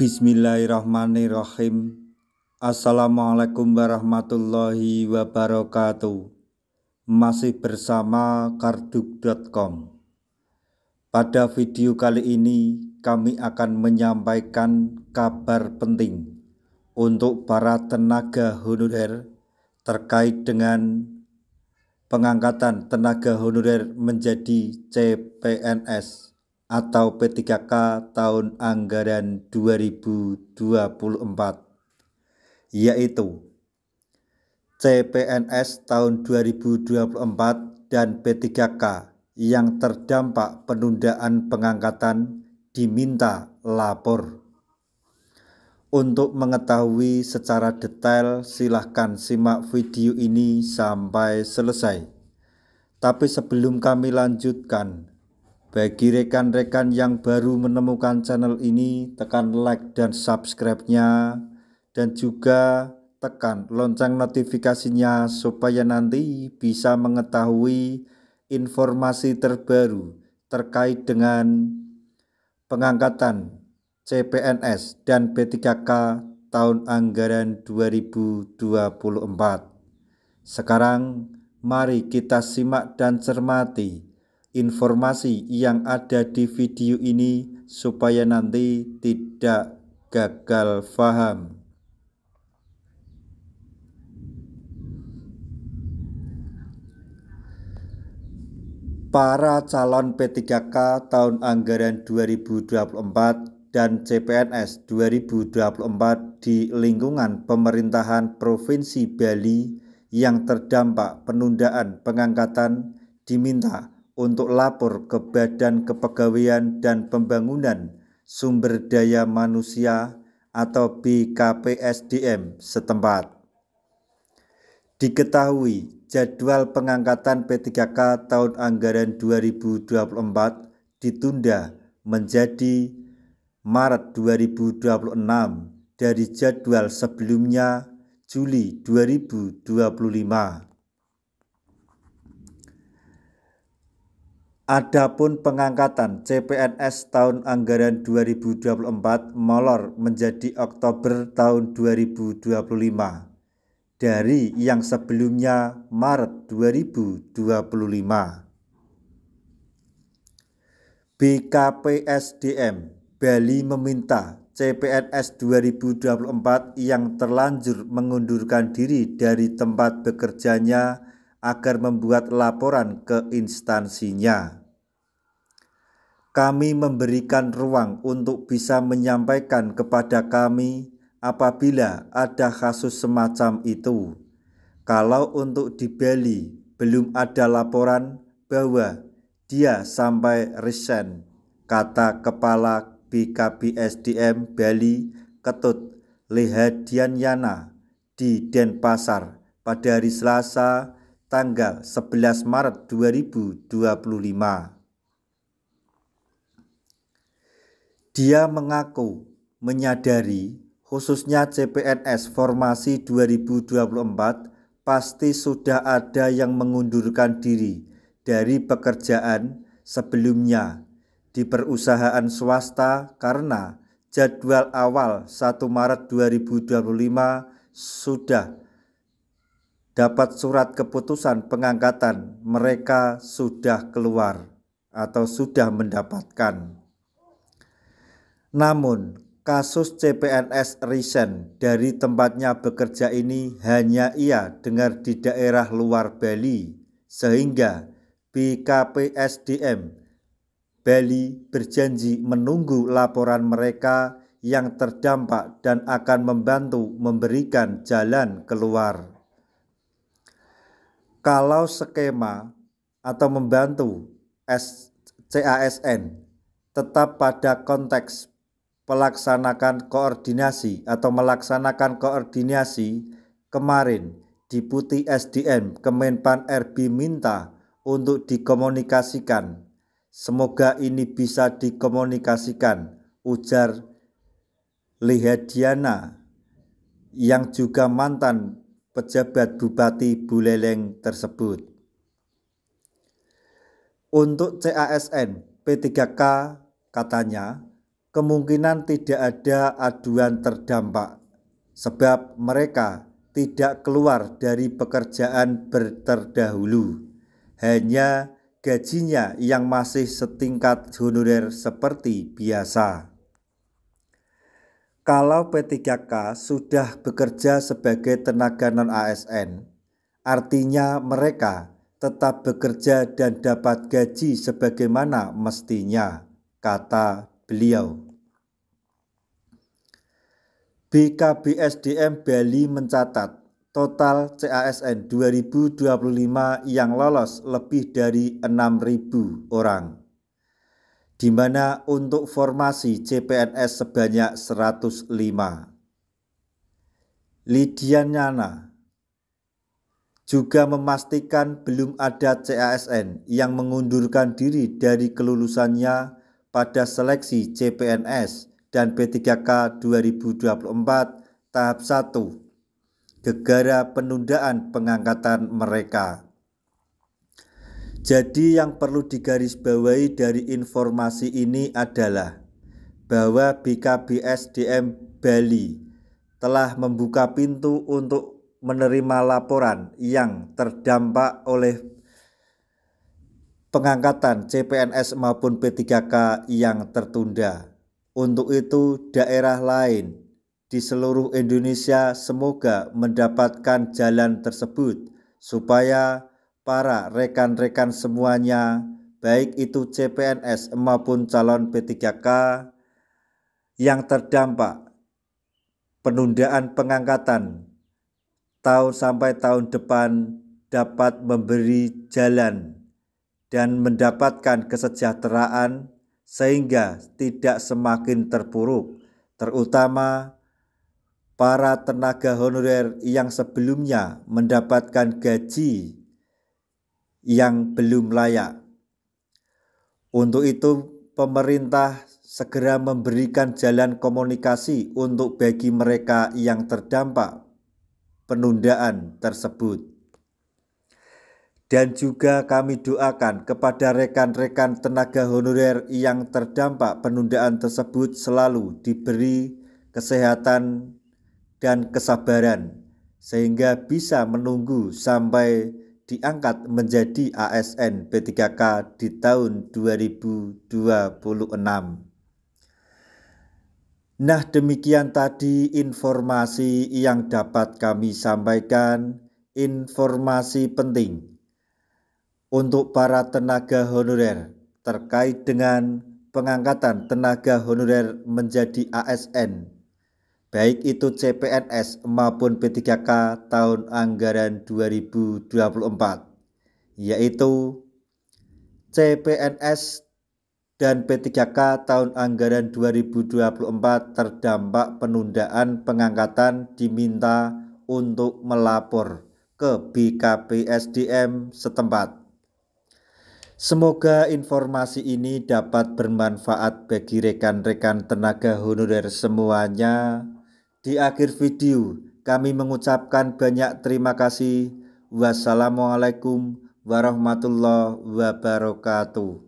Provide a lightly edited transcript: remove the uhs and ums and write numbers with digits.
Bismillahirrahmanirrahim. Assalamualaikum warahmatullahi wabarakatuh. Masih bersama karduk.com. Pada video kali ini kami akan menyampaikan kabar penting untuk para tenaga honorer terkait dengan pengangkatan tenaga honorer menjadi CPNS atau P3K tahun anggaran 2024, yaitu CPNS tahun 2024 dan P3K yang terdampak penundaan pengangkatan diminta lapor. Untuk mengetahui secara detail silahkan simak video ini sampai selesai. Tapi sebelum kami lanjutkan, bagi rekan-rekan yang baru menemukan channel ini, tekan like dan subscribe-nya, dan juga tekan lonceng notifikasinya supaya nanti bisa mengetahui informasi terbaru terkait dengan pengangkatan CPNS dan P3K tahun anggaran 2024. Sekarang mari kita simak dan cermati informasi yang ada di video ini supaya nanti tidak gagal paham. Para calon P3K tahun anggaran 2024 dan CPNS 2024 di lingkungan pemerintahan Provinsi Bali yang terdampak penundaan pengangkatan diminta untuk lapor ke Badan Kepegawaian dan Pembangunan Sumber Daya Manusia atau BKPSDM setempat. Diketahui jadwal pengangkatan P3K tahun anggaran 2024 ditunda menjadi Maret 2026 dari jadwal sebelumnya Juli 2025. Adapun pengangkatan CPNS tahun anggaran 2024 molor menjadi Oktober tahun 2025 dari yang sebelumnya Maret 2025. BKPSDM Bali meminta CPNS 2024 yang terlanjur mengundurkan diri dari tempat bekerjanya agar membuat laporan ke instansinya. Kami memberikan ruang untuk bisa menyampaikan kepada kami apabila ada kasus semacam itu. Kalau untuk di Bali belum ada laporan bahwa dia sampai resign, kata Kepala BKPSDM Bali Ketut Lehadianyana di Denpasar pada hari Selasa tanggal 11 Maret 2025. Dia mengaku menyadari khususnya CPNS formasi 2024 pasti sudah ada yang mengundurkan diri dari pekerjaan sebelumnya di perusahaan swasta karena jadwal awal 1 Maret 2025 sudah dapat surat keputusan pengangkatan, mereka sudah keluar atau sudah mendapatkan. Namun, kasus CPNS resign dari tempatnya bekerja ini hanya ia dengar di daerah luar Bali, sehingga BKPSDM Bali berjanji menunggu laporan mereka yang terdampak dan akan membantu memberikan jalan keluar. Kalau skema atau membantu CASN tetap pada konteks melaksanakan koordinasi kemarin Deputi SDM Kemenpan RB minta untuk dikomunikasikan. Semoga ini bisa dikomunikasikan, ujar Lehadiana yang juga mantan pejabat Bupati Buleleng tersebut. Untuk CASN P3K katanya, kemungkinan tidak ada aduan terdampak sebab mereka tidak keluar dari pekerjaan terdahulu, hanya gajinya yang masih setingkat honorer seperti biasa. Kalau P3K sudah bekerja sebagai tenaga non-ASN, artinya mereka tetap bekerja dan dapat gaji sebagaimana mestinya, kata beliau. BKBSDM Bali mencatat total CASN 2025 yang lolos lebih dari 6.000 orang, di mana untuk formasi CPNS sebanyak 105. Lidiana juga memastikan belum ada CASN yang mengundurkan diri dari kelulusannya pada seleksi CPNS dan P3K 2024 tahap 1 gegara penundaan pengangkatan mereka. Jadi yang perlu digarisbawahi dari informasi ini adalah bahwa BKBSDM Bali telah membuka pintu untuk menerima laporan yang terdampak oleh pengangkatan CPNS maupun P3K yang tertunda. Untuk itu, daerah lain di seluruh Indonesia semoga mendapatkan jalan tersebut supaya para rekan-rekan semuanya, baik itu CPNS maupun calon P3K yang terdampak penundaan pengangkatan tahun sampai tahun depan dapat memberi jalan dan mendapatkan kesejahteraan sehingga tidak semakin terpuruk, terutama para tenaga honorer yang sebelumnya mendapatkan gaji yang belum layak. Untuk itu, pemerintah segera memberikan jalan komunikasi untuk bagi mereka yang terdampak penundaan tersebut. Dan juga kami doakan kepada rekan-rekan tenaga honorer yang terdampak penundaan tersebut selalu diberi kesehatan dan kesabaran sehingga bisa menunggu sampai diangkat menjadi ASN P3K di tahun 2026. Nah, demikian tadi informasi yang dapat kami sampaikan, informasi penting untuk para tenaga honorer terkait dengan pengangkatan tenaga honorer menjadi ASN, baik itu CPNS maupun P3K tahun anggaran 2024, yaitu CPNS dan P3K tahun anggaran 2024 terdampak penundaan pengangkatan diminta untuk melapor ke BKBSDM setempat. Semoga informasi ini dapat bermanfaat bagi rekan-rekan tenaga honorer semuanya. Di akhir video, kami mengucapkan banyak terima kasih. Wassalamualaikum warahmatullahi wabarakatuh.